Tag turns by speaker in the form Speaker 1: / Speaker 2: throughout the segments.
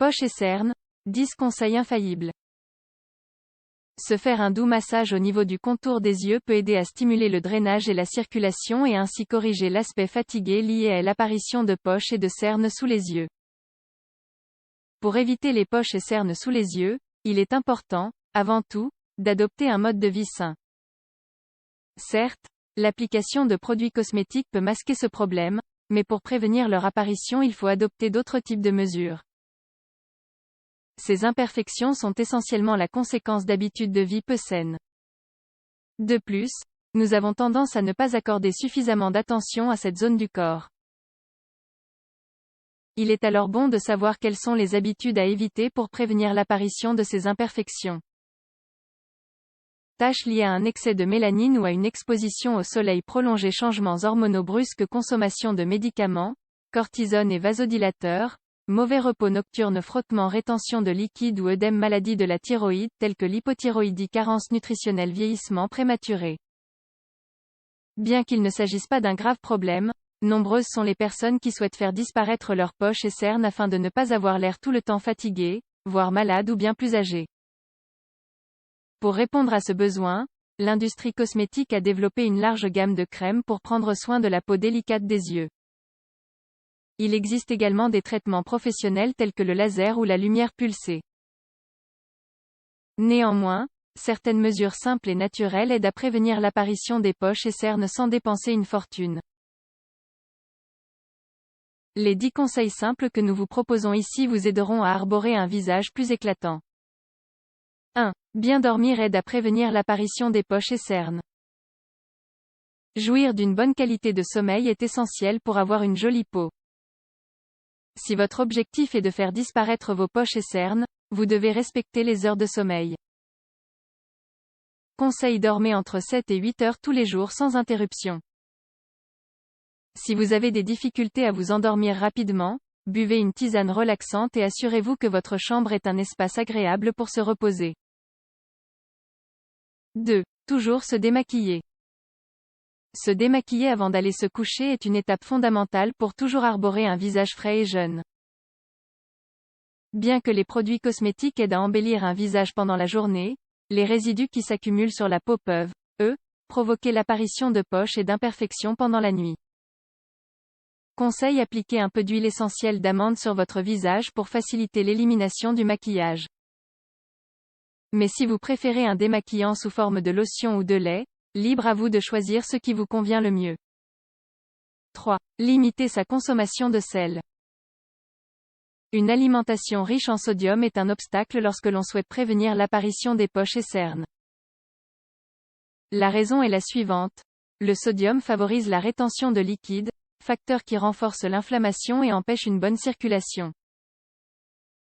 Speaker 1: Poches et cernes, 10 conseils infaillibles. Se faire un doux massage au niveau du contour des yeux peut aider à stimuler le drainage et la circulation et ainsi corriger l'aspect fatigué lié à l'apparition de poches et de cernes sous les yeux. Pour éviter les poches et cernes sous les yeux, il est important, avant tout, d'adopter un mode de vie sain. Certes, l'application de produits cosmétiques peut masquer ce problème, mais pour prévenir leur apparition il faut adopter d'autres types de mesures. Ces imperfections sont essentiellement la conséquence d'habitudes de vie peu saines. De plus, nous avons tendance à ne pas accorder suffisamment d'attention à cette zone du corps. Il est alors bon de savoir quelles sont les habitudes à éviter pour prévenir l'apparition de ces imperfections. Taches liées à un excès de mélanine ou à une exposition au soleil prolongée, changements hormonaux brusques, consommation de médicaments, cortisone et vasodilateurs, mauvais repos nocturne, frottement, rétention de liquide ou œdème, maladies de la thyroïde telles que l'hypothyroïdie, carence nutritionnelle, vieillissement prématuré. Bien qu'il ne s'agisse pas d'un grave problème, nombreuses sont les personnes qui souhaitent faire disparaître leurs poches et cernes afin de ne pas avoir l'air tout le temps fatigué, voire malade ou bien plus âgé. Pour répondre à ce besoin, l'industrie cosmétique a développé une large gamme de crèmes pour prendre soin de la peau délicate des yeux. Il existe également des traitements professionnels tels que le laser ou la lumière pulsée. Néanmoins, certaines mesures simples et naturelles aident à prévenir l'apparition des poches et cernes sans dépenser une fortune. Les 10 conseils simples que nous vous proposons ici vous aideront à arborer un visage plus éclatant. 1. Bien dormir aide à prévenir l'apparition des poches et cernes. Jouir d'une bonne qualité de sommeil est essentiel pour avoir une jolie peau. Si votre objectif est de faire disparaître vos poches et cernes, vous devez respecter les heures de sommeil. Conseil: dormez entre 7 et 8 heures tous les jours sans interruption. Si vous avez des difficultés à vous endormir rapidement, buvez une tisane relaxante et assurez-vous que votre chambre est un espace agréable pour se reposer. 2. Toujours se démaquiller. Se démaquiller avant d'aller se coucher est une étape fondamentale pour toujours arborer un visage frais et jeune. Bien que les produits cosmétiques aident à embellir un visage pendant la journée, les résidus qui s'accumulent sur la peau peuvent, eux, provoquer l'apparition de poches et d'imperfections pendant la nuit. Conseil: appliquez un peu d'huile essentielle d'amande sur votre visage pour faciliter l'élimination du maquillage. Mais si vous préférez un démaquillant sous forme de lotion ou de lait, libre à vous de choisir ce qui vous convient le mieux. 3. Limitez sa consommation de sel. Une alimentation riche en sodium est un obstacle lorsque l'on souhaite prévenir l'apparition des poches et cernes. La raison est la suivante. Le sodium favorise la rétention de liquide, facteur qui renforce l'inflammation et empêche une bonne circulation.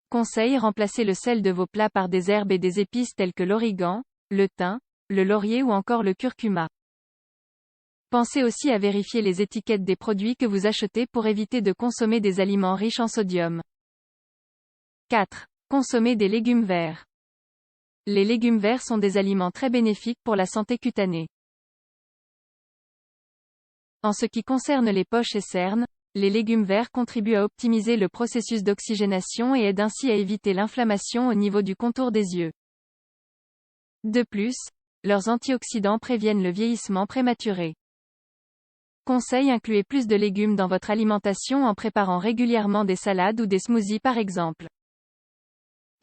Speaker 1: Conseil: remplacez le sel de vos plats par des herbes et des épices telles que l'origan, le thym, le laurier ou encore le curcuma. Pensez aussi à vérifier les étiquettes des produits que vous achetez pour éviter de consommer des aliments riches en sodium. 4. Consommez des légumes verts. Les légumes verts sont des aliments très bénéfiques pour la santé cutanée. En ce qui concerne les poches et cernes, les légumes verts contribuent à optimiser le processus d'oxygénation et aident ainsi à éviter l'inflammation au niveau du contour des yeux. De plus, leurs antioxydants préviennent le vieillissement prématuré. Conseil: incluez plus de légumes dans votre alimentation en préparant régulièrement des salades ou des smoothies par exemple.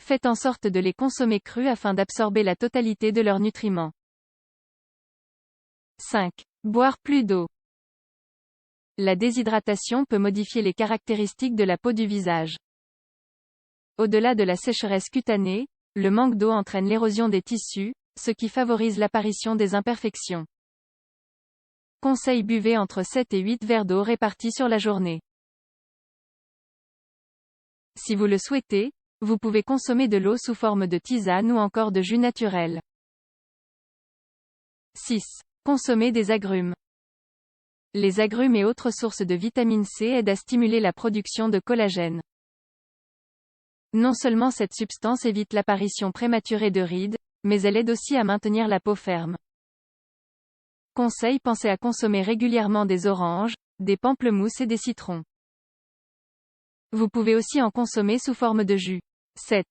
Speaker 1: Faites en sorte de les consommer crus afin d'absorber la totalité de leurs nutriments. 5. Boire plus d'eau. La déshydratation peut modifier les caractéristiques de la peau du visage. Au-delà de la sécheresse cutanée, le manque d'eau entraîne l'érosion des tissus, ce qui favorise l'apparition des imperfections. Conseil: buvez entre 7 et 8 verres d'eau répartis sur la journée. Si vous le souhaitez, vous pouvez consommer de l'eau sous forme de tisane ou encore de jus naturel. 6. Consommez des agrumes. Les agrumes et autres sources de vitamine C aident à stimuler la production de collagène. Non seulement cette substance évite l'apparition prématurée de rides, mais elle aide aussi à maintenir la peau ferme. Conseil: pensez à consommer régulièrement des oranges, des pamplemousses et des citrons. Vous pouvez aussi en consommer sous forme de jus. 7.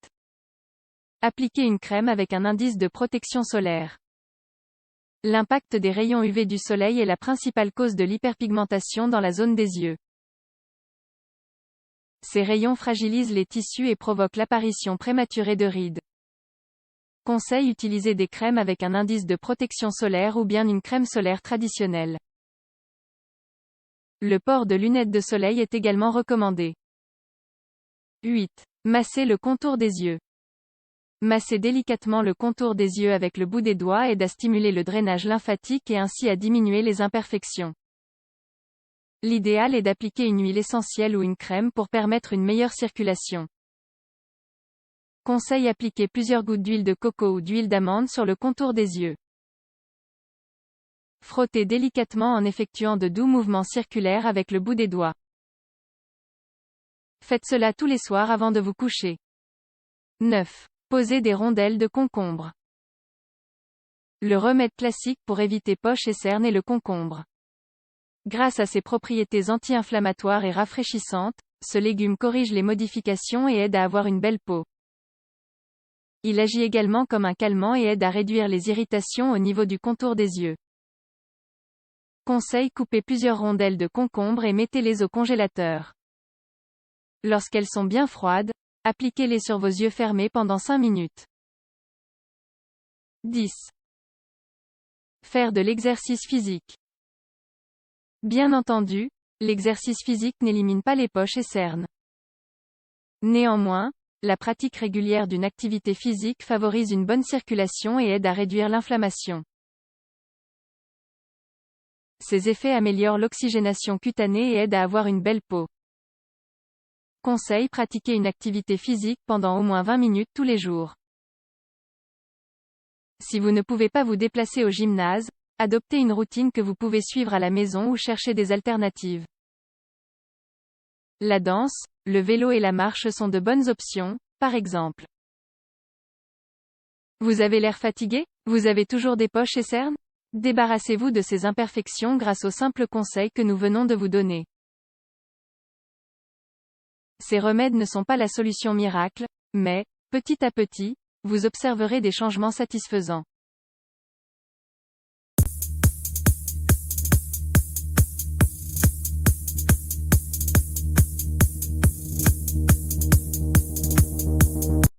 Speaker 1: Appliquer une crème avec un indice de protection solaire. L'impact des rayons UV du soleil est la principale cause de l'hyperpigmentation dans la zone des yeux. Ces rayons fragilisent les tissus et provoquent l'apparition prématurée de rides. Conseil: utiliser des crèmes avec un indice de protection solaire ou bien une crème solaire traditionnelle. Le port de lunettes de soleil est également recommandé. 8. Masser le contour des yeux. Masser délicatement le contour des yeux avec le bout des doigts aide à stimuler le drainage lymphatique et ainsi à diminuer les imperfections. L'idéal est d'appliquer une huile essentielle ou une crème pour permettre une meilleure circulation. Conseil: appliquer plusieurs gouttes d'huile de coco ou d'huile d'amande sur le contour des yeux. Frotter délicatement en effectuant de doux mouvements circulaires avec le bout des doigts. Faites cela tous les soirs avant de vous coucher. 9. Poser des rondelles de concombre. Le remède classique pour éviter poches et cernes est le concombre. Grâce à ses propriétés anti-inflammatoires et rafraîchissantes, ce légume corrige les modifications et aide à avoir une belle peau. Il agit également comme un calmant et aide à réduire les irritations au niveau du contour des yeux. Conseil: coupez plusieurs rondelles de concombre et mettez-les au congélateur. Lorsqu'elles sont bien froides, appliquez-les sur vos yeux fermés pendant 5 minutes. 10. Faire de l'exercice physique. Bien entendu, l'exercice physique n'élimine pas les poches et cernes. Néanmoins, la pratique régulière d'une activité physique favorise une bonne circulation et aide à réduire l'inflammation. Ces effets améliorent l'oxygénation cutanée et aident à avoir une belle peau. Conseil: pratiquer une activité physique pendant au moins 20 minutes tous les jours. Si vous ne pouvez pas vous déplacer au gymnase, adoptez une routine que vous pouvez suivre à la maison ou cherchez des alternatives. La danse, le vélo et la marche sont de bonnes options, par exemple. Vous avez l'air fatigué? Vous avez toujours des poches et cernes? Débarrassez-vous de ces imperfections grâce aux simples conseils que nous venons de vous donner. Ces remèdes ne sont pas la solution miracle, mais, petit à petit, vous observerez des changements satisfaisants.